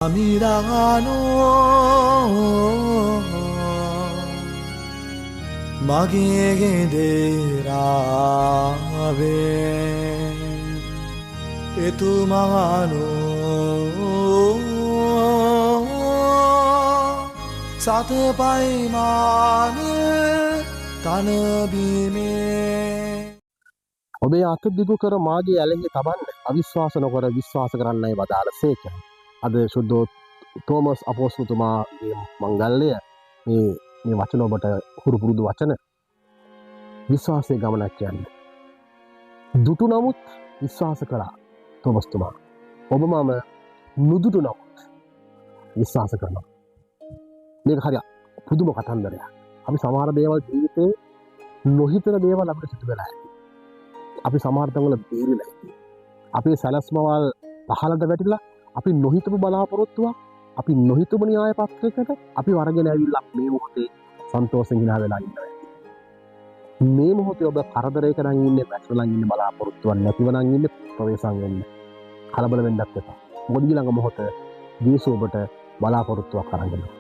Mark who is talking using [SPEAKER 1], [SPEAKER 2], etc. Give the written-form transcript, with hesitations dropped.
[SPEAKER 1] Milano magigederaave etumano satapaimane tanabime
[SPEAKER 2] ඔබේ අත දිගු කර මාගේ ඇලෙහි තබන්න අවිශ්වාස නොකර විශ්වාස කරන්නයි වදාළසේක. අද සුද්ධෝ තෝමස් අපෝස්තුතුමාගේ මංගල්‍යය මේ වචන ඔබට හුරු පුරුදු වචන විශ්වාසයේ ගමනක් කියන්නේ. දුටු නමුත් විශ්වාස කළා තෝමස්තුමා. ඔබ මම නුදුටු නමුත් විශ්වාස කරනවා. මේක හරි පුදුම කතන්දරයක්. අපි සමහර දේවල් ජීවිතේ නොහිතන දේවල් අපිට සිදු වෙලා ඇති. අපි සමහර තැන්වල බේරිලා ඉන්නේ. අපේ සැලැස්මවල් පහළට වැටිලා අපි නොහිතපු බලාපොරොත්තුවක් අපි නොහිතපු න්‍යාය පත්‍රයකට අපි වරගෙන ඇවිල්ලා මේ මොහොතේ සන්තෝෂෙන් hina වෙලා ඉන්නවා. මේ මොහොතේ ඔබ කරදරයක නම් ඉන්නේ, වැටලා ඉන්නේ, බලාපොරොත්තුවක් නැතිව නම් ඉන්නේ, ප්‍රවේශම් වෙන්න. කලබල වෙන්නත් එපා. මොකද ඊළඟ මොහොත ජේසුස් ඔබට බලාපොරොත්තුවක් අරන් එනවා.